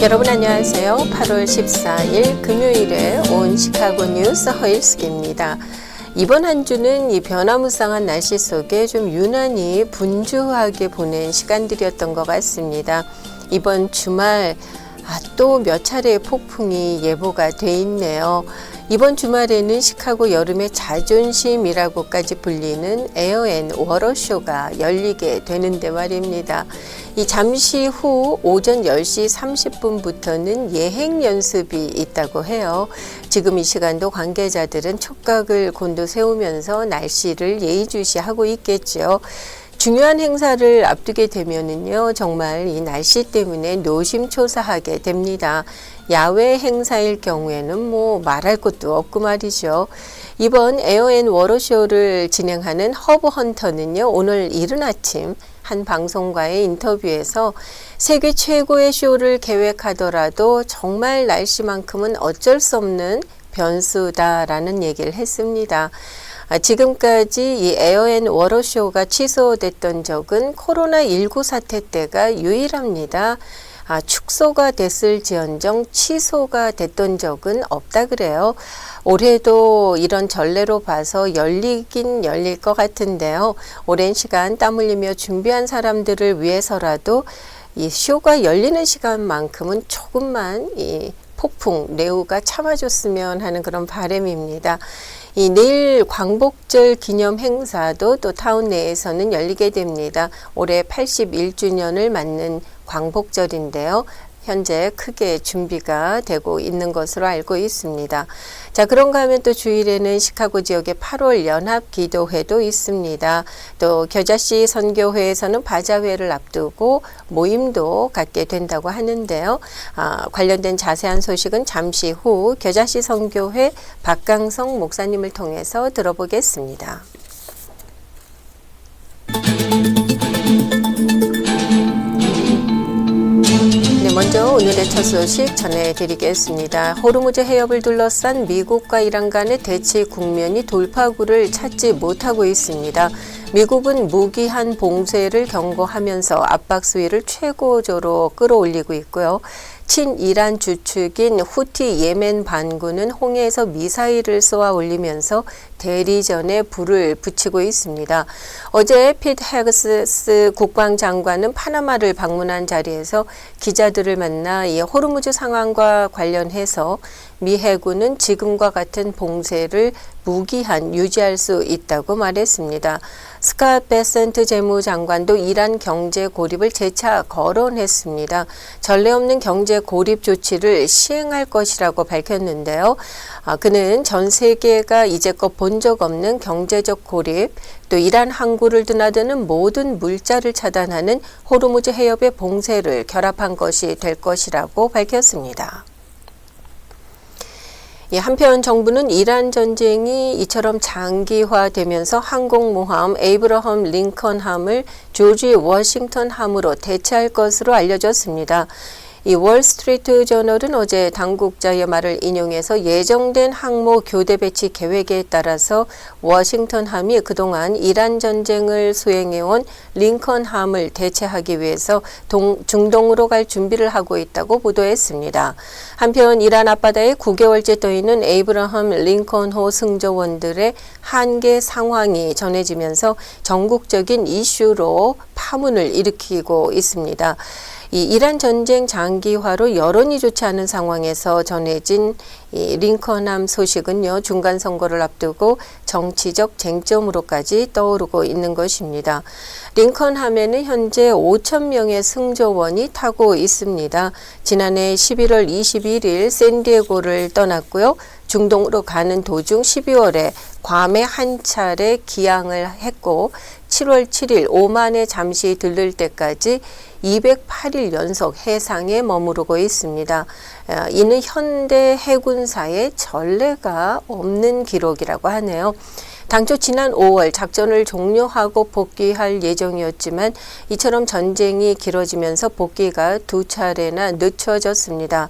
여러분 안녕하세요. 8월 14일 금요일에 온 시카고 뉴스 허일숙입니다. 이번 한 주는 이 변화무쌍한 날씨 속에 좀 유난히 분주하게 보낸 시간들이었던 것 같습니다. 이번 주말 또 몇 차례의 폭풍이 예보가 돼 있네요. 이번 주말에는 시카고 여름의 자존심이라고까지 불리는 에어 앤 워터 쇼가 열리게 되는데 말입니다. 이 잠시 후 오전 10시 30분부터는 예행 연습이 있다고 해요. 지금 이 시간도 관계자들은 촉각을 곤두세우면서 날씨를 예의주시하고 있겠죠. 중요한 행사를 앞두게 되면은요, 정말 이 날씨 때문에 노심초사하게 됩니다. 야외 행사일 경우에는 말할 것도 없고 말이죠. 이번 에어 앤 워터쇼를 진행하는 허브 헌터는요, 오늘 이른 아침 한 방송과의 인터뷰에서 세계 최고의 쇼를 계획하더라도 정말 날씨만큼은 어쩔 수 없는 변수다라는 얘기를 했습니다. 지금까지 이 에어 앤 워터쇼가 취소됐던 적은 코로나19 사태 때가 유일합니다. 축소가 됐을지언정 취소가 됐던 적은 없다 그래요. 올해도 이런 전례로 봐서 열리긴 열릴 것 같은데요. 오랜 시간 땀 흘리며 준비한 사람들을 위해서라도 이 쇼가 열리는 시간만큼은 조금만 이 폭풍, 레우가 참아줬으면 하는 그런 바람입니다. 이 내일 광복절 기념 행사도 또 타운 내에서는 열리게 됩니다. 올해 81주년을 맞는 광복절인데요. 현재 크게 준비가 되고 있는 것으로 알고 있습니다. 자, 그런가 하면 또 주일에는 시카고 지역의 8월 연합기도회도 있습니다. 또 겨자씨 선교회에서는 바자회를 앞두고 모임도 갖게 된다고 하는데요. 관련된 자세한 소식은 잠시 후 겨자씨 선교회 박강성 목사님을 통해서 들어보겠습니다. 먼저 오늘의 첫 소식 전해드리겠습니다. 호르무즈 해협을 둘러싼 미국과 이란 간의 대치 국면이 돌파구를 찾지 못하고 있습니다. 미국은 무기한 봉쇄를 경고하면서 압박 수위를 최고조로 끌어올리고 있고요. 친이란 주축인 후티 예멘 반군은 홍해에서 미사일을 쏘아 올리면서 대리전에 불을 붙이고 있습니다. 어제 피트 헤그스 국방장관은 파나마를 방문한 자리에서 기자들을 만나 이 호르무즈 상황과 관련해서 미 해군은 지금과 같은 봉쇄를 무기한 유지할 수 있다고 말했습니다. 스캇 베센트 재무장관도 이란 경제 고립을 재차 거론했습니다. 전례 없는 경제 고립 조치를 시행할 것이라고 밝혔는데요. 그는 전 세계가 이제껏 본 적 없는 경제적 고립, 또 이란 항구를 드나드는 모든 물자를 차단하는 호르무즈 해협의 봉쇄를 결합한 것이 될 것이라고 밝혔습니다. 한편 정부는 이란 전쟁이 이처럼 장기화되면서 항공모함 에이브러함 링컨함을 조지 워싱턴함으로 대체할 것으로 알려졌습니다. 이 월스트리트 저널은 어제 당국자의 말을 인용해서 예정된 항모 교대 배치 계획에 따라서 워싱턴함이 그동안 이란 전쟁을 수행해온 링컨함을 대체하기 위해서 중동으로 갈 준비를 하고 있다고 보도했습니다. 한편 이란 앞바다에 9개월째 떠있는 에이브러함 링컨호 승조원들의 한계 상황이 전해지면서 전국적인 이슈로 파문을 일으키고 있습니다. 이 이란 전쟁 장기화로 여론이 좋지 않은 상황에서 전해진 이 링컨함 소식은요, 중간 선거를 앞두고 정치적 쟁점으로까지 떠오르고 있는 것입니다. 링컨함에는 현재 5,000명의 승조원이 타고 있습니다. 지난해 11월 21일 샌디에고를 떠났고요. 중동으로 가는 도중 12월에 괌에 한 차례 기항을 했고 7월 7일 오만에 잠시 들를 때까지 208일 연속 해상에 머무르고 있습니다. 이는 현대 해군사의 전례가 없는 기록이라고 하네요. 당초 지난 5월 작전을 종료하고 복귀할 예정이었지만 이처럼 전쟁이 길어지면서 복귀가 2차례나 늦춰졌습니다.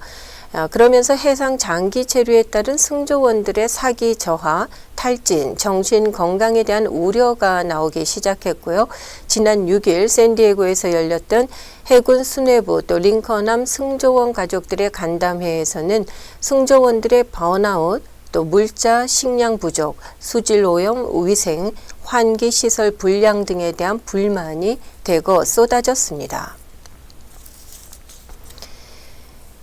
그러면서 해상 장기 체류에 따른 승조원들의 사기 저하, 탈진, 정신 건강에 대한 우려가 나오기 시작했고요. 지난 6일 샌디에고에서 열렸던 해군 수뇌부 또 링컨함 승조원 가족들의 간담회에서는 승조원들의 번아웃, 또 물자, 식량 부족, 수질 오염, 위생, 환기 시설 불량 등에 대한 불만이 대거 쏟아졌습니다.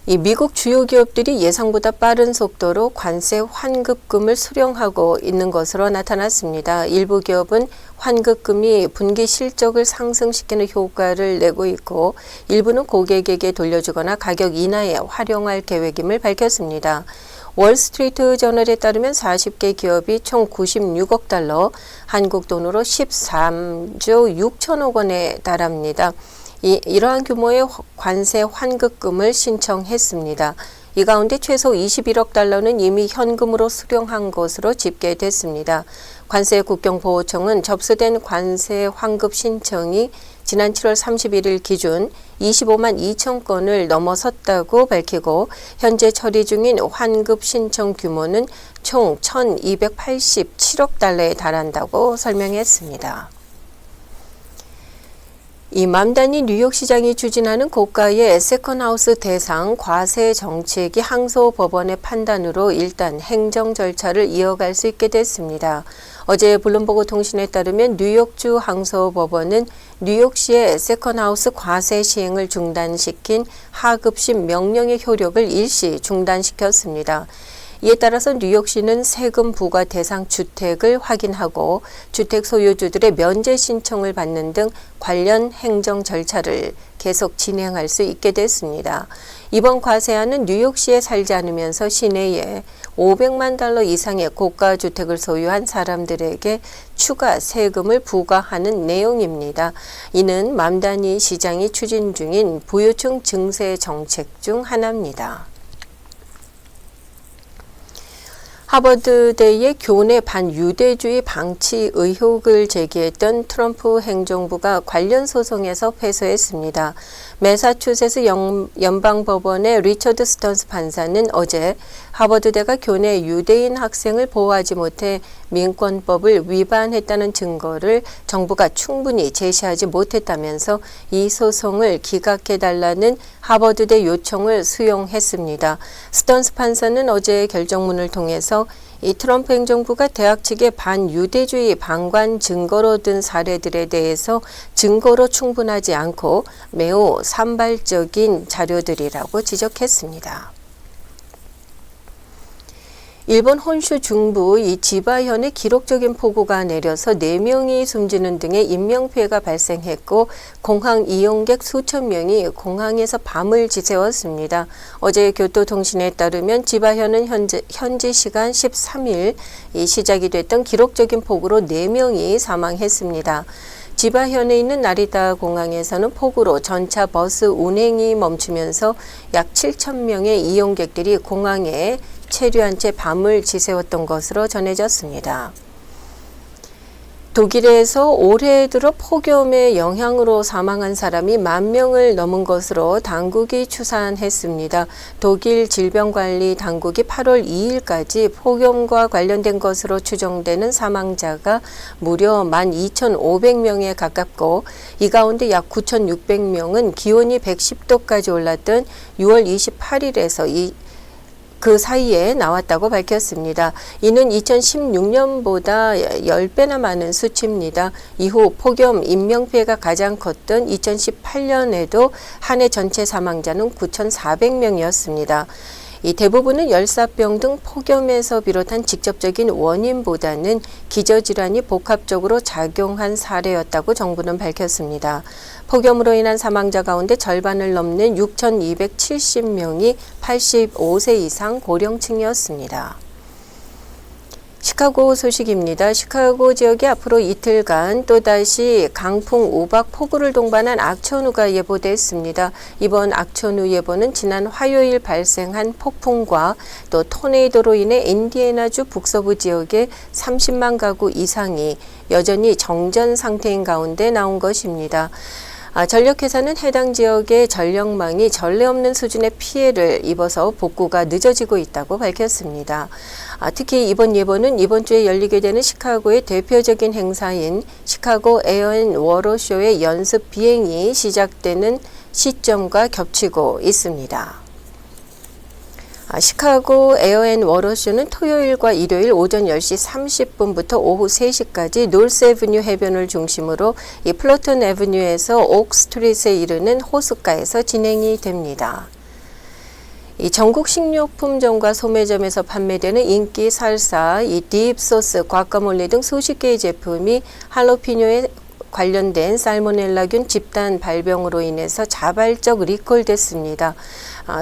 이 미국 주요 기업들이 예상보다 빠른 속도로 관세 환급금을 수령하고 있는 것으로 나타났습니다. 일부 기업은 환급금이 분기 실적을 상승시키는 효과를 내고 있고 일부는 고객에게 돌려주거나 가격 인하에 활용할 계획임을 밝혔습니다. 월스트리트 저널에 따르면 40개 기업이 총 96억 달러, 한국 돈으로 13조 6천억 원에 달합니다. 이러한 규모의 관세 환급금을 신청했습니다. 이 가운데 최소 21억 달러는 이미 현금으로 수령한 것으로 집계됐습니다. 관세국경보호청은 접수된 관세 환급 신청이 지난 7월 31일 기준 25만 2천 건을 넘어섰다고 밝히고 현재 처리 중인 환급 신청 규모는 총 1,287억 달러에 달한다고 설명했습니다. 이 맘다니 뉴욕시장이 추진하는 고가의 세컨하우스 대상 과세 정책이 항소법원의 판단으로 일단 행정 절차를 이어갈 수 있게 됐습니다. 어제 블룸버그 통신에 따르면 뉴욕주 항소법원은 뉴욕시의 세컨하우스 과세 시행을 중단시킨 하급심 명령의 효력을 일시 중단시켰습니다. 이에 따라서 뉴욕시는 세금 부과 대상 주택을 확인하고 주택 소유주들의 면제 신청을 받는 등 관련 행정 절차를 계속 진행할 수 있게 됐습니다. 이번 과세안은 뉴욕시에 살지 않으면서 시내에 500만 달러 이상의 고가 주택을 소유한 사람들에게 추가 세금을 부과하는 내용입니다. 이는 맘다니 시장이 추진 중인 부유층 증세 정책 중 하나입니다. 하버드대의 교내 반유대주의 방치 의혹을 제기했던 트럼프 행정부가 관련 소송에서 패소했습니다. 매사추세츠 연방법원의 리처드 스턴스 판사는 어제 하버드대가 교내 유대인 학생을 보호하지 못해 민권법을 위반했다는 증거를 정부가 충분히 제시하지 못했다면서 이 소송을 기각해달라는 하버드대 요청을 수용했습니다. 스턴스 판사는 어제 결정문을 통해서 이 트럼프 행정부가 대학 측의 반유대주의 방관 증거로 든 사례들에 대해서 증거로 충분하지 않고 매우 산발적인 자료들이라고 지적했습니다. 일본 혼슈 중부 이 지바현에 기록적인 폭우가 내려서 4명이 숨지는 등의 인명피해가 발생했고 공항 이용객 수천 명이 공항에서 밤을 지새웠습니다. 어제 교토통신에 따르면 지바현은 현지 시간 13일 시작이 됐던 기록적인 폭우로 4명이 사망했습니다. 지바현에 있는 나리타 공항에서는 폭우로 전차 버스 운행이 멈추면서 약 7천 명의 이용객들이 공항에 체류한 채 밤을 지새웠던 것으로 전해졌습니다. 독일에서 올해 들어 폭염의 영향으로 사망한 사람이 10,000명을 넘은 것으로 당국이 추산했습니다. 독일 질병관리당국이 8월 2일까지 폭염과 관련된 것으로 추정되는 사망자가 무려 12,500명에 가깝고 이 가운데 약 9,600명은 기온이 110도까지 올랐던 6월 28일에서 그 사이에 나왔다고 밝혔습니다. 이는 2016년보다 10배나 많은 수치입니다. 이후 폭염 인명피해가 가장 컸던 2018년에도 한 해 전체 사망자는 9,400명이었습니다. 이 대부분은 열사병 등 폭염에서 비롯한 직접적인 원인보다는 기저질환이 복합적으로 작용한 사례였다고 정부는 밝혔습니다. 폭염으로 인한 사망자 가운데 절반을 넘는 6,270명이 85세 이상 고령층이었습니다. 시카고 소식입니다. 시카고 지역에 앞으로 이틀간 또다시 강풍, 우박, 폭우를 동반한 악천후가 예보됐습니다. 이번 악천후 예보는 지난 화요일 발생한 폭풍과 또 토네이도로 인해 인디애나주 북서부 지역의 30만 가구 이상이 여전히 정전 상태인 가운데 나온 것입니다. 전력회사는 해당 지역의 전력망이 전례 없는 수준의 피해를 입어서 복구가 늦어지고 있다고 밝혔습니다. 특히 이번 예보는 이번 주에 열리게 되는 시카고의 대표적인 행사인 시카고 에어 앤 워러 쇼의 연습 비행이 시작되는 시점과 겹치고 있습니다. 시카고 에어 앤 워러 쇼는 토요일과 일요일 오전 10시 30분부터 오후 3시까지 노스 애브뉴 해변을 중심으로 이 플러튼 애브뉴에서 옥 스트릿에 이르는 호숫가에서 진행이 됩니다. 이 전국 식료품점과 소매점에서 판매되는 인기 살사, 이 딥소스, 과카몰리 등 수십 개의 제품이 할로피뇨에 관련된 살모넬라균 집단 발병으로 인해서 자발적 리콜됐습니다.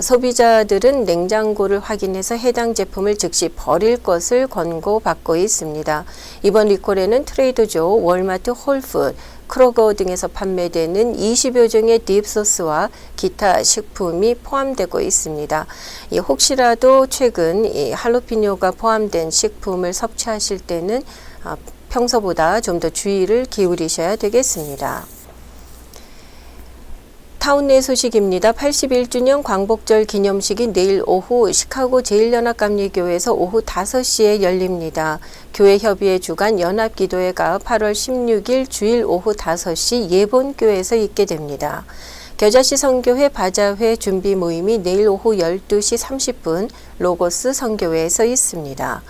소비자들은 냉장고를 확인해서 해당 제품을 즉시 버릴 것을 권고받고 있습니다. 이번 리콜에는 트레이더조, 월마트, 홀푸드, 크로거 등에서 판매되는 20여 종의 딥소스와 기타 식품이 포함되고 있습니다. 혹시라도 최근 이 할로피뇨가 포함된 식품을 섭취하실 때는 평소보다 좀 더 주의를 기울이셔야 되겠습니다. 타운 내 소식입니다. 81주년 광복절 기념식이 내일 오후 시카고 제1연합감리교회에서 오후 5시에 열립니다. 교회협의회 주관 연합기도회가 8월 16일 주일 오후 5시 예본교회에서 있게 됩니다. 겨자씨 선교회 바자회 준비 모임이 내일 오후 12시 30분 로고스 선교회에서 있습니다.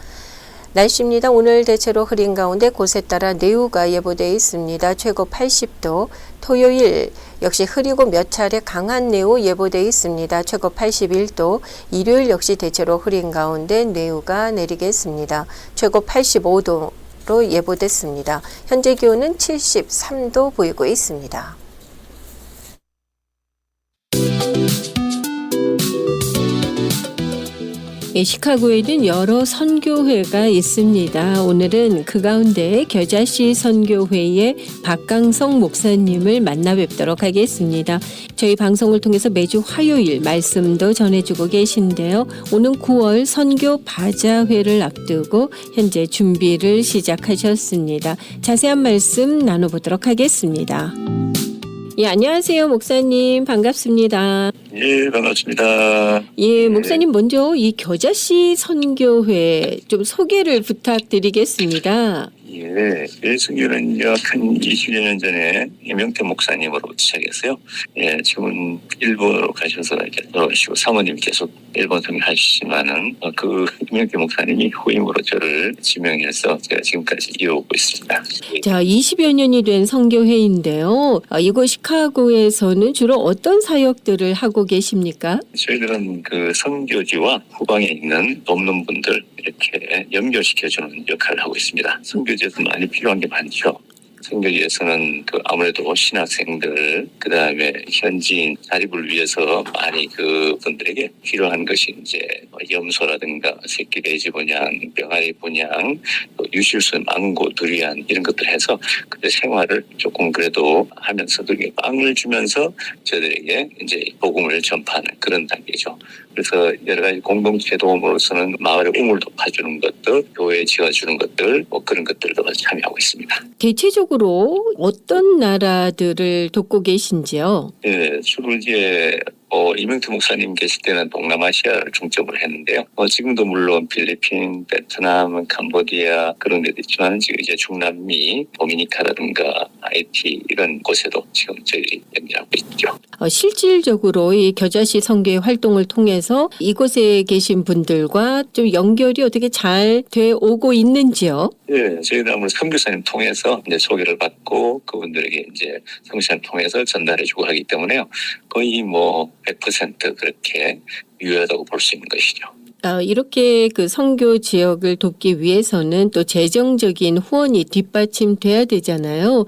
날씨입니다. 오늘 대체로 흐린 가운데 곳에 따라 내우가 예보되어 있습니다. 최고 80도. 토요일 역시 흐리고 몇 차례 강한 내우 예보되어 있습니다. 최고 81도. 일요일 역시 대체로 흐린 가운데 내우가 내리겠습니다. 최고 85도로 예보됐습니다. 현재 기온은 73도 보이고 있습니다. 시카고에는 여러 선교회가 있습니다. 오늘은 그 가운데 겨자씨 선교회의 박강성 목사님을 만나 뵙도록 하겠습니다. 저희 방송을 통해서 매주 화요일 말씀도 전해주고 계신데요. 오는 9월 선교 바자회를 앞두고 현재 준비를 시작하셨습니다. 자세한 말씀 나눠보도록 하겠습니다. 예, 안녕하세요, 목사님. 반갑습니다. 예, 반갑습니다. 예, 목사님 먼저 이 겨자씨 선교회 좀 소개를 부탁드리겠습니다. 예, 일승교는 약 한 20여 년 전에 이명태 목사님으로 시작했어요. 예, 지금은 일본으로 가셔서 이제 돌아가시고 사모님 계속 일본 생활하시지만은 그 이명태 목사님이 후임으로 저를 지명해서 제가 지금까지 이어오고 있습니다. 자, 20여 년이 된 선교회인데요. 이곳 시카고에서는 주로 어떤 사역들을 하고 계십니까? 저희들은 그 선교지와 후방에 있는 돕는 분들 이렇게 연결시켜주는 역할을 하고 있습니다. 선교지에서 많이 필요한 게 많죠. 선교지에서는 그 아무래도 신학생들, 그 다음에 현지인 자립을 위해서 많이 그 분들에게 필요한 것이 이제 염소라든가 새끼 돼지 분양, 병아리 분양, 유실수, 망고, 두리안 이런 것들 해서 그 생활을 조금 그래도 하면서도 빵을 주면서 저들에게 이제 복음을 전파하는 그런 단계죠. 그래서 여러 가지 공동체 도움으로서는 마을에 우물 덮어주는 것들, 교회 지어주는 것들, 뭐 그런 것들도 참여하고 있습니다. 대체적으로 어떤 나라들을 돕고 계신지요? 네, 주로 이제 이명태 목사님 계실 때는 동남아시아를 중점으로 했는데요. 지금도 물론 필리핀, 베트남, 캄보디아 그런 데도 있지만 지금 이제 중남미, 도미니카라든가 하이티 이런 곳에도 지금 저희 연결하고 있죠. 실질적으로 이 겨자씨 선교회 활동을 통해서 이곳에 계신 분들과 좀 연결이 어떻게 잘 돼 오고 있는지요? 네, 저희는 아무래도 선교사님 통해서 이제 소개를 받고 그분들에게 이제 선교사님 통해서 전달해주고 하기 때문에요. 거의 뭐 100% 그렇게 유효하다고 볼 수 있는 것이죠. 이렇게 그 선교 지역을 돕기 위해서는 또 재정적인 후원이 뒷받침돼야 되잖아요.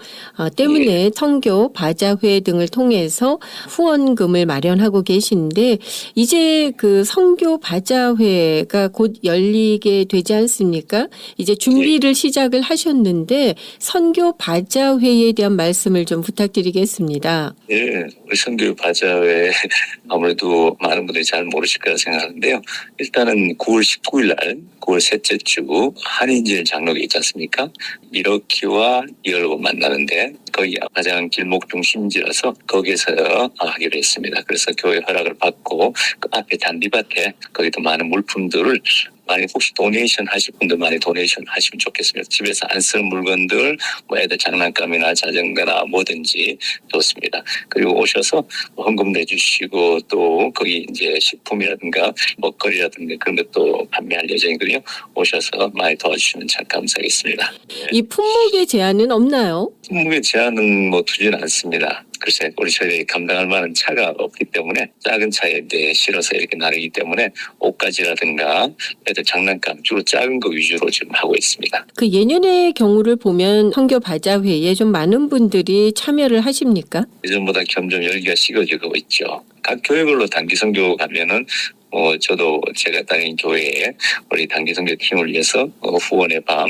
때문에 선교 바자회 등을 통해서 후원금을 마련하고 계신데 이제 그 선교 바자회가 곧 열리게 되지 않습니까? 이제 준비를 시작을 하셨는데 선교 바자회에 대한 말씀을 좀 부탁드리겠습니다. 네, 우리 선교 바자회 아무래도 많은 분들이 잘 모르실 거라 생각하는데요. 일단 일단은 9월 19일 날 9월 셋째 주 한인제일 장로교 있지 않습니까? 미러키와 이열고 만나는데 거기 가장 길목 중심지라서 거기에서 하기로 했습니다. 그래서 교회 허락을 받고 그 앞에 잔디밭에 거기도 많은 물품들을 많이 혹시 도네이션 하실 분들 많이 도네이션 하시면 좋겠습니다. 집에서 안 쓰는 물건들, 뭐 애들 장난감이나 자전거나 뭐든지 좋습니다. 그리고 오셔서 헌금 내주시고 또 거기 이제 식품이라든가 먹거리라든가 그런 것도 판매할 예정이거든요. 오셔서 많이 도와주시면 참 감사하겠습니다. 이 품목의 제한은 없나요? 품목의 제한은 뭐 두지는 않습니다. 글쎄 우리 저희들이 감당할 만한 차가 없기 때문에 작은 차에 실어서 이렇게 나르기 때문에 옷가지라든가 애들 장난감 주로 작은 거 위주로 지금 하고 있습니다. 그 예년의 경우를 보면 선교 바자회에 좀 많은 분들이 참여를 하십니까? 예전보다 점점 열기가 식어지고 있죠. 각 교회별로 단기 선교 가면은 저도 제가 다닌 교회에 우리 단기 선교 팀을 위해서 후원의 밤,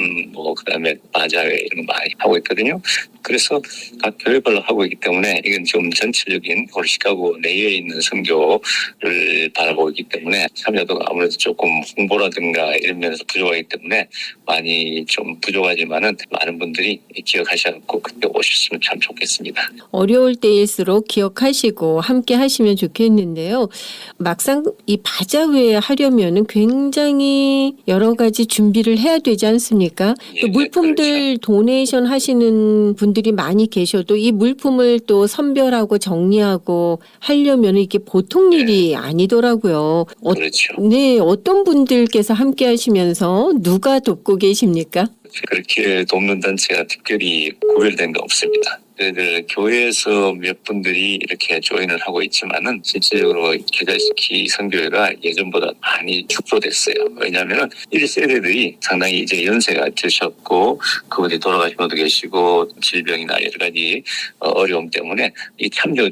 그다음에 바자회 이런 거 많이 하고 있거든요. 그래서 각 교회별로 하고 있기 때문에 이건 좀 전체적인 우리 시카고 내에 있는 선교를 바라보고 있기 때문에 참여도가 아무래도 조금 홍보라든가 이런 면에서 부족하기 때문에 많이 좀 부족하지만은 많은 분들이 기억하셔서 그때 오셨으면 참 좋겠습니다. 어려울 때일수록 기억하시고 함께 하시면 좋겠는데요. 막상 이 바자회 하려면은 굉장히 여러 가지 준비를 해야 되지 않습니까? 예, 또 물품들 그렇죠. 도네이션 하시는 분들이 많이 계셔도 이 물품을 또 선별하고 정리하고 하려면 이게 보통 일이 아니더라고요. 그렇죠. 네, 어떤 분들께서 함께 하시면서 누가 돕고 계십니까? 그렇게 돕는 단체가 특별히 구별된 거 없습니다. 저희들 교회에서 몇 분들이 이렇게 조인을 하고 있지만은 실제적으로 계좌시키 선교회가 예전보다 많이 축소됐어요. 왜냐하면은 1세대들이 상당히 이제 연세가 드셨고 그분이 돌아가신 분도 계시고 질병이나 여러 가지 어려움 때문에 이 참여를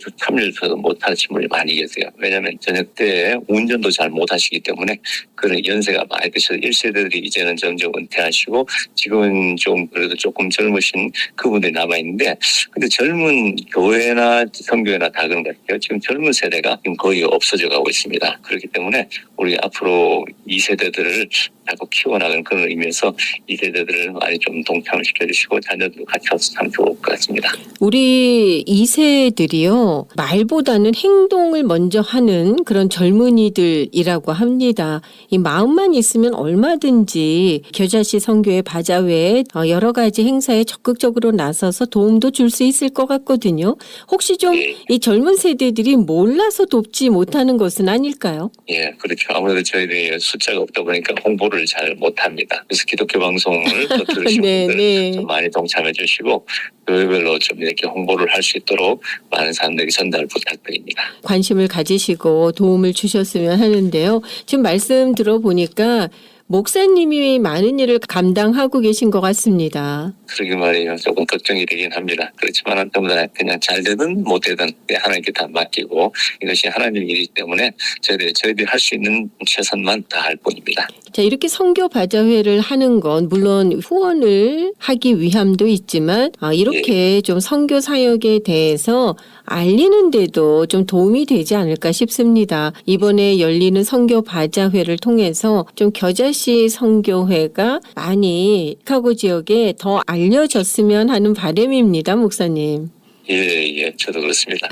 못하신 분이 많이 계세요. 왜냐하면 저녁 때 운전도 잘 못하시기 때문에 그런 연세가 많이 드셔서 1세대들이 이제는 점점 은퇴하시고 지금은 좀 그래도 조금 젊으신 그분들이 남아있는데 근데 젊은 교회나 선교회나 다 그런 것 같아요. 지금 젊은 세대가 지금 거의 없어져 가고 있습니다. 그렇기 때문에 우리 앞으로 2세대들을 자꾸 키워나가는 그런 의미에서 2세대들을 많이 좀 동참을 시켜주시고 자녀들 같이 와서 참 좋을 것 같습니다. 우리 2세들이요. 말보다는 행동을 먼저 하는 그런 젊은이들이라고 합니다. 이 마음만 있으면 얼마든지 겨자씨 선교회 바자회에 여러 가지 행사에 적극적으로 나서서 도움도 줄 수 있을 것 같거든요. 혹시 좀 이 젊은 세대들이 몰라서 돕지 못하는 것은 아닐까요? 예, 그렇죠. 아무래도 저희들이 숫자가 없다 보니까 홍보를 잘 못합니다. 그래서 기독교 방송을 또 들으신 분들 좀 많이 동참해 주시고 교회별로 좀 이렇게 홍보를 할 수 있도록 많은 사람들에게 전달 부탁드립니다. 관심을 가지시고 도움을 주셨으면 하는데요. 지금 말씀 들어보니까 목사님이 많은 일을 감당하고 계신 것 같습니다. 그러게 말이에요. 조금 걱정이 되긴 합니다. 그렇지만 전부 다 그냥 잘 되든 못 되든 하나님께 다 맡기고 이것이 하나님 일이기 때문에 저희들이 할 수 있는 최선만 다할 뿐입니다. 자, 이렇게 선교 바자회를 하는 건 물론 후원을 하기 위함도 있지만 이렇게 좀 선교 사역에 대해서 알리는 데도 좀 도움이 되지 않을까 싶습니다. 이번에 열리는 선교 바자회를 통해서 좀 겨자씨 선교회가 많이 시카고 지역에 더 알려졌으면 하는 바람입니다, 목사님. 예, 저도 그렇습니다.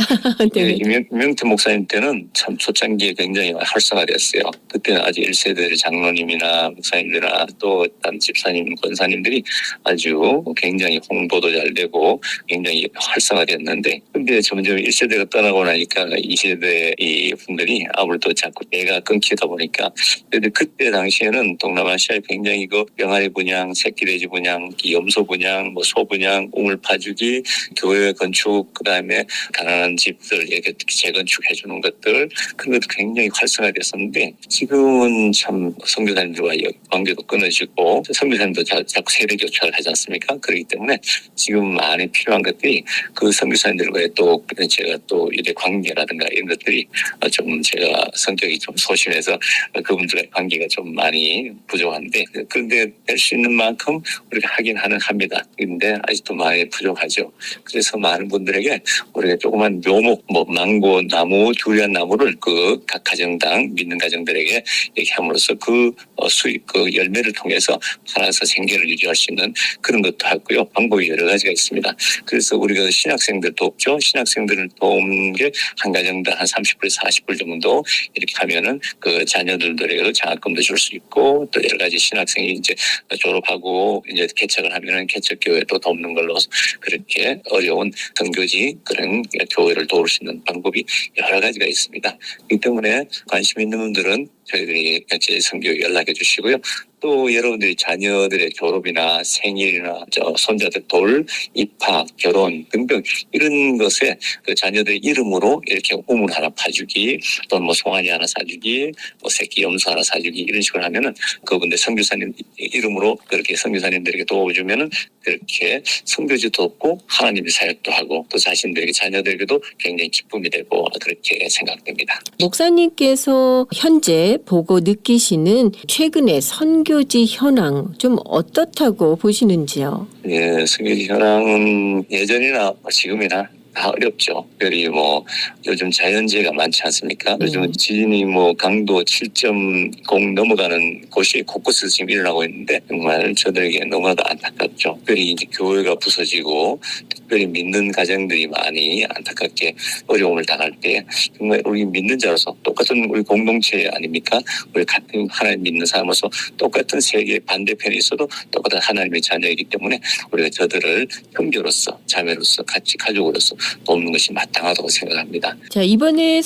네. 이명태 목사님 때는 참 초창기에 굉장히 활성화됐어요. 그때는 아주 1세대 장로님이나 목사님들이나 또 다른 집사님, 권사님들이 아주 굉장히 홍보도 잘 되고 굉장히 활성화됐는데 근데 점점 1세대가 떠나고 나니까 2세대 이 분들이 아무래도 자꾸 대가 끊기다 보니까 근데 그때 당시에는 동남아시아에 굉장히 그 병아리 분양, 새끼돼지 분양, 염소 분양, 소 분양, 우물 파주기, 교회 건축 그다음에 가난한 집들 이렇게 재건축해 주는 것들 그런 것도 굉장히 활성화됐었는데 지금은 참 선교사님들과 관계도 끊어지고 선교사님도 자꾸 세대 교체를 하지 않습니까? 그렇기 때문에 지금 많이 필요한 것들이 그 선교사님들과의 또 제가 또 이래 관계라든가 이런 것들이 좀 제가 성격이 좀 소심해서 그분들의 관계가 좀 많이 부족한데 그런데 될 수 있는 만큼 우리가 하긴 합니다. 그런데 아직도 많이 부족하죠. 그래서 많은 분들에게 우리가 조그만 묘목, 뭐 망고 나무, 두리안 나무를 그 각 가정당 믿는 가정들에게 이렇게 함으로써 그 수익, 그 열매를 통해서 팔아서 생계를 유지할 수 있는 그런 것도 하고요. 방법이 여러 가지가 있습니다. 그래서 우리가 신학생들 돕죠. 신학생들을 도운 게 한 가정당 한 30불, 40불 정도 이렇게 하면은 그 자녀들에게 장학금도 줄 수 있고 또 여러 가지 신학생이 이제 졸업하고 이제 개척을 하면은 개척교회도 돕는 걸로 그렇게 어려운 선교지 그런 교회를 도울 수 있는 방법이 여러 가지가 있습니다. 이 때문에 관심 있는 분들은 저희들이 제선교회 연락해 주시고요. 또 여러분들이 자녀들의 졸업이나 생일이나 손자들 돌, 입학, 결혼 등등 이런 것에 그 자녀들 이름으로 이렇게 우물 하나 파주기, 또는 뭐 송아지 하나 사주기, 뭐 새끼 염소 하나 사주기 이런 식으로 하면은 그분들 선교사님 이름으로 그렇게 선교사님들에게 도와주면은 그렇게 선교지도 돕고 하나님의 사역도 하고 또 자신들에게 자녀들에게도 굉장히 기쁨이 되고 그렇게 생각됩니다. 목사님께서 현재 보고 느끼시는 최근의 선교지 현황 좀 어떻다고 보시는지요? 예, 선교지 현황은 예전이나 지금이나 다 어렵죠. 특별히 뭐 요즘 자연재해가 많지 않습니까? 요즘 지진이 뭐 강도 7.0 넘어가는 곳이 곳곳에서 지금 일어나고 있는데 정말 저들에게 너무나도 안타깝죠. 특별히 이제 교회가 부서지고 특별히 믿는 가정들이 많이 안타깝게 어려움을 당할 때 정말 우리 믿는 자로서 똑같은 우리 공동체 아닙니까? 우리 같은 하나님 믿는 사람으로서 똑같은 세계 반대편에 있어도 똑같은 하나님의 자녀이기 때문에 우리가 저들을 형제로서 자매로서 같이 가족으로서 돕는 것이 마땅하다고 생각합니다. 자, 이번에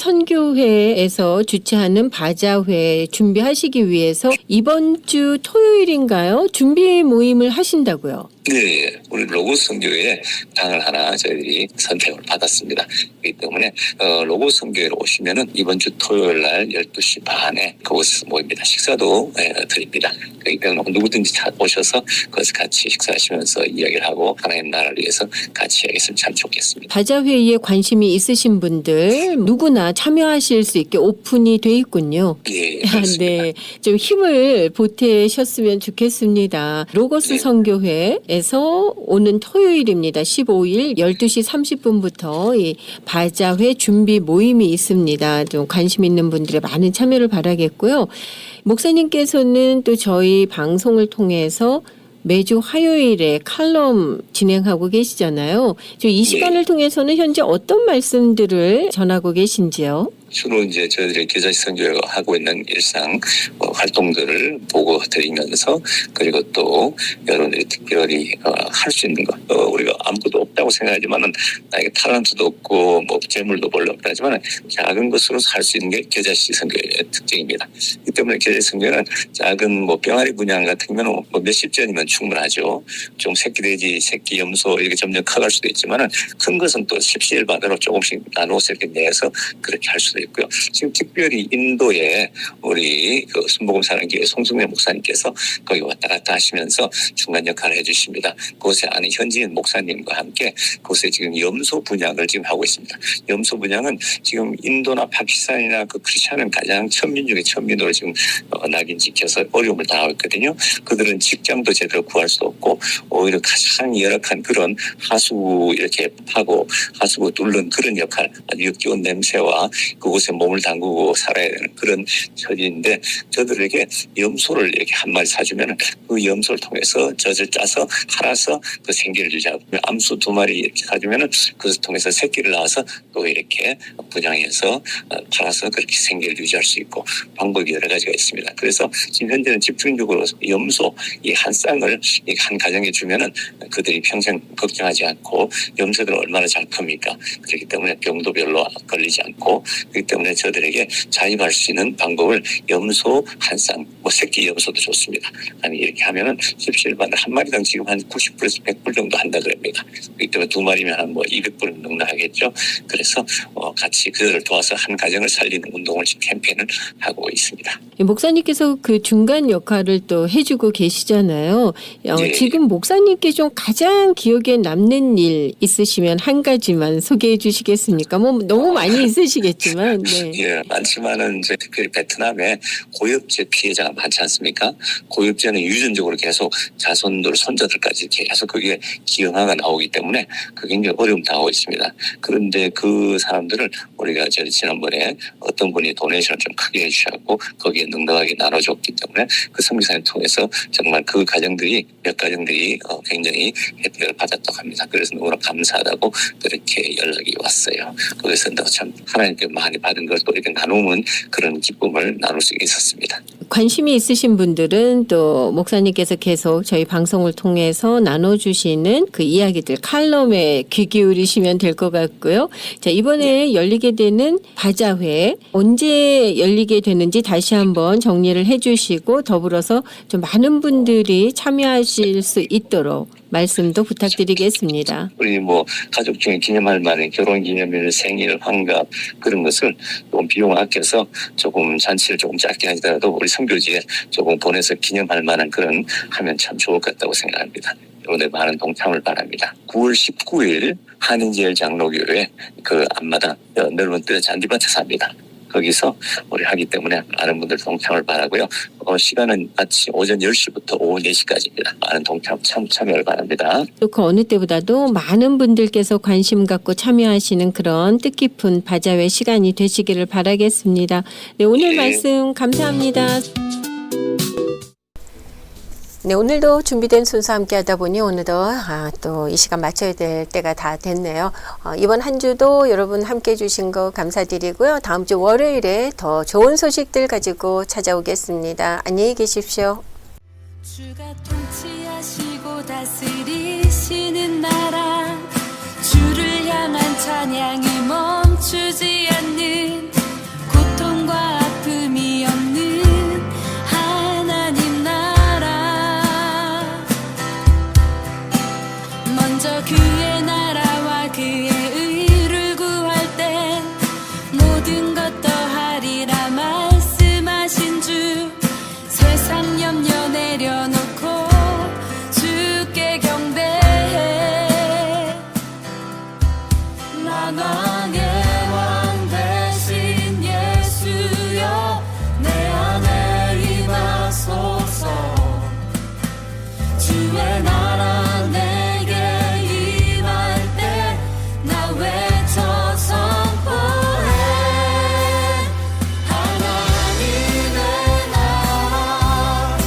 선교회에서 주최하는 바자회 준비하시기 위해서 이번 주 토요일인가요? 준비 모임을 하신다고요? 네, 우리 로고스 선교회에 당을 하나 저희들이 선택을 받았습니다. 그렇기 때문에 로고스 선교회로 오시면은 이번 주 토요일 날 12시 반에 그곳에서 모입니다. 식사도 드립니다. 그렇기 때문에 누구든지 오셔서 거기서 같이 식사하시면서 이야기를 하고 하나님 나라를 위해서 같이 이야기했으면 참 좋겠습니다. 바자회의에 관심이 있으신 분들 누구나 참여하실 수 있게 오픈이 돼 있군요. 네, 그렇습니다. 네, 좀 힘을 보태셨으면 좋겠습니다. 로고스 네. 선교회에서 오는 토요일입니다. 15일 12시 30분부터 이 바자회 준비 모임이 있습니다. 좀 관심 있는 분들의 많은 참여를 바라겠고요. 목사님께서는 또 저희 방송을 통해서 매주 화요일에 칼럼 진행하고 계시잖아요. 이 시간을 통해서는 현재 어떤 말씀들을 전하고 계신지요? 주로 이제 저희들이 교자식 선교회가 하고 있는 일상 활동들을 보고 드리면서 그리고 또 여러분들이 특별히 할 수 있는 것 우리가 아무것도 없다고 생각하지만은 나에게 타란트도 없고 뭐 재물도 별로 없다지만 작은 것으로 할 수 있는 게 교자식 선교회의 특징입니다. 이 때문에 교자식 선교회는 작은 뭐 병아리 분양 같은 경우는 뭐 몇십 전이면 충분하죠. 좀 새끼 돼지, 새끼 염소 이렇게 점점 커갈 수도 있지만은 큰 것은 또 십시일반으로 조금씩 나눠서 이렇게 내서 그렇게 할 수도 있고요. 지금 특별히 인도에 우리 그 순복음사랑교회 송승래 목사님께서 거기 왔다 갔다 하시면서 중간 역할을 해주십니다. 그곳에 아는 현지인 목사님과 함께 그곳에 지금 염소 분양을 지금 하고 있습니다. 염소 분양은 지금 인도나 파키스탄이나 그 크리스천은 가장 천민 중에 천민으로 지금 낙인 찍혀서 어려움을 당하고 있거든요. 그들은 직장도 제대로 구할 수 없고 오히려 가장 열악한 그런 하수구 이렇게 파고 하수구 뚫는 그런 역할, 아주 역겨운 냄새와 그곳에 몸을 담그고 살아야 되는 그런 처지인데 저들에게 염소를 이렇게 한 마리 사주면 그 염소를 통해서 젖을 짜서 팔아서 그 생계를 유지하고 암수 2마리 이렇게 사주면 그것을 통해서 새끼를 낳아서 또 이렇게 분양해서 팔아서 그렇게 생계를 유지할 수 있고 방법이 여러 가지가 있습니다. 그래서 지금 현재는 집중적으로 염소 이 한 쌍을 한 가정에 주면은 그들이 평생 걱정하지 않고 염소들은 얼마나 잘 큽니까? 그렇기 때문에 병도 별로 걸리지 않고 그렇기 때문에 저들에게 자입할 수 있는 방법을 염소 한 쌍, 뭐 새끼 염소도 좋습니다. 아니 이렇게 하면은 십시일반을 한 마리당 지금 한 90불에서 100불 정도 한다 그럽니다. 그렇기 때문에 2마리면 한 뭐 200불은 넘나가겠죠. 그래서 같이 그들을 도와서 한 가정을 살리는 운동을 지금 캠페인을 하고 있습니다. 목사님께서 그 중간 역할을 또 해주고 계시잖아요. 네. 지금 목사님께 좀 가장 기억에 남는 일 있으시면 한 가지만 소개해 주시겠습니까? 뭐 너무 많이 있으시겠지만. 네. 예, 많지만은 이제 특별히 베트남에 고엽제 피해자가 많지 않습니까? 고엽제는 유전적으로 계속 자손들, 손자들까지 계속 그게 기형아가 나오기 때문에 그게 굉장히 어려움 당하고 있습니다. 그런데 그 사람들을 우리가 지난번에 어떤 분이 도네이션을 좀 크게 해주셨고 거기에 넉넉하게 나눠줬기 때문에 그 선교사님 통해서 정말 그 가정들이 몇 가정들이 굉장히 혜택을 받았다고 합니다. 그래서 너무나 감사하다고 그렇게 연락이 왔어요. 그래서 참 하나님께 많이 받은 걸 또 이렇게 나누면 그런 기쁨을 나눌 수 있었습니다. 관심이 있으신 분들은 또 목사님께서 계속 저희 방송을 통해서 나눠주시는 그 이야기들 칼럼에 귀 기울이시면 될 것 같고요. 자, 이번에 열리게 되는 바자회 언제 열리게 되는지 다시 한번 정리를 해주시고 더불어서 좀 많은 분들이 참여하실 수 있도록 말씀도 부탁드리겠습니다. 우리 뭐 가족 중에 기념할 만한 결혼기념일, 생일, 환갑 그런 것을 조금 비용 아껴서 조금 잔치를 조금 짧게 하더라도 우리 선교지에 조금 보내서 기념할 만한 그런 하면 참 좋을 것 같다고 생각합니다. 여러분들 많은 동참을 바랍니다. 9월 19일 한인제일 장로교회 그 앞마당 넓은 뜰 잔디밭에서 합니다. 거기서 우리 하기 때문에 많은 분들 동참을 바라고요. 시간은 아침 오전 10시부터 오후 4시까지입니다. 많은 동참 참여를 바랍니다. 또 그 어느 때보다도 많은 분들께서 관심 갖고 참여하시는 그런 뜻깊은 바자회 시간이 되시기를 바라겠습니다. 네, 오늘 말씀 감사합니다. 네, 오늘도 준비된 순서 함께 하다 보니 오늘도 또 이 시간 마쳐야 될 때가 다 됐네요. 이번 한 주도 여러분 함께 해주신 거 감사드리고요. 다음 주 월요일에 더 좋은 소식들 가지고 찾아오겠습니다. 안녕히 계십시오. 주가 통치하시고 다스리시는 나라 주를 향한 찬양이 멈추지 않는 고통과 아픔이 없는 하나님 나라 먼저 그의 나라와 그의 의를 구할 때 모든 것 더하리라 말씀하신 주 세상 염려 내려놓고 주께 경배해 만왕의 왕 대신 예수여 내 안에 임하소서 주의 나라 내게 임할 때 나 외쳐 선포해 하나님의 나라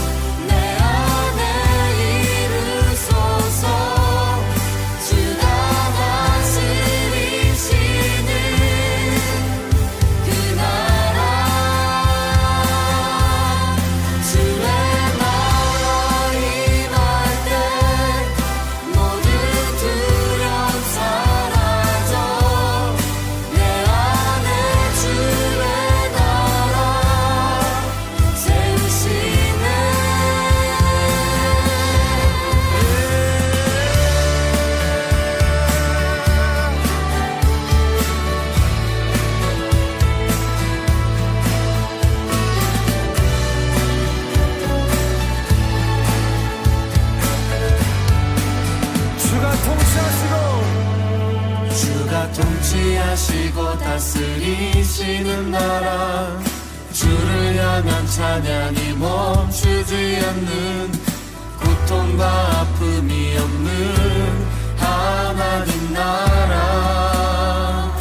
내 안에 이루소서 주가 다스리시는 그 나라 주의 나라 임할 때 모든 두려움 사라져 내 안에 주의 나라 세우시네 주가 통치하시고 다스리시는 나라 주를 향한 찬양이 멈추지 않는 고통과 아픔이 없는 하나님 나라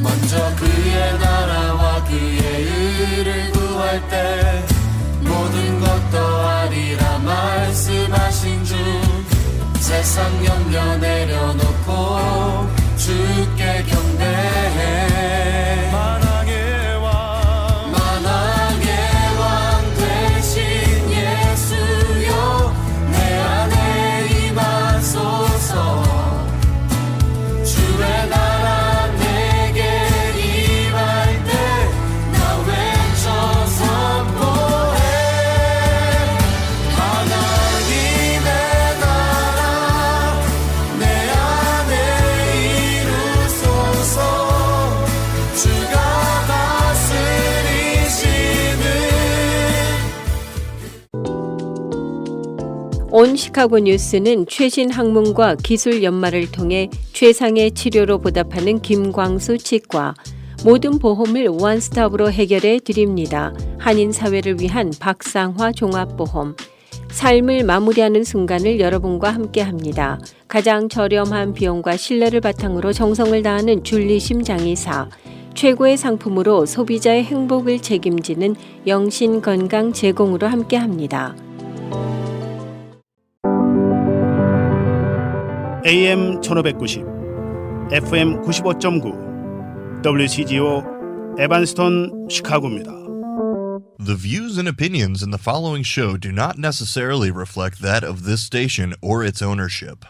먼저 그의 나라와 그의 의를 구할 때 모든 것 더하리라 말씀하신 주 세상 염려 내려놓고 주께 경배해 만왕의 왕 대신 예수여 내 안에 임하소서 주의 나라 내게 임할 때 나 외쳐 선포해 하나님의 나라 내 안에 온 시카고 뉴스는 최신 학문과 기술 연마를 통해 최상의 치료로 보답하는 김광수 치과, 모든 보험을 원스톱으로 해결해 드립니다. 한인 사회를 위한 박상화 종합보험, 삶을 마무리하는 순간을 여러분과 함께합니다. 가장 저렴한 비용과 신뢰를 바탕으로 정성을 다하는 줄리심 장의사, 최고의 상품으로 소비자의 행복을 책임지는 영신 건강 제공으로 함께합니다. AM 1590, FM 95.9, WCGO 에반스톤 시카고입니다. The views and opinions in the following show do not necessarily reflect that of this station or its ownership.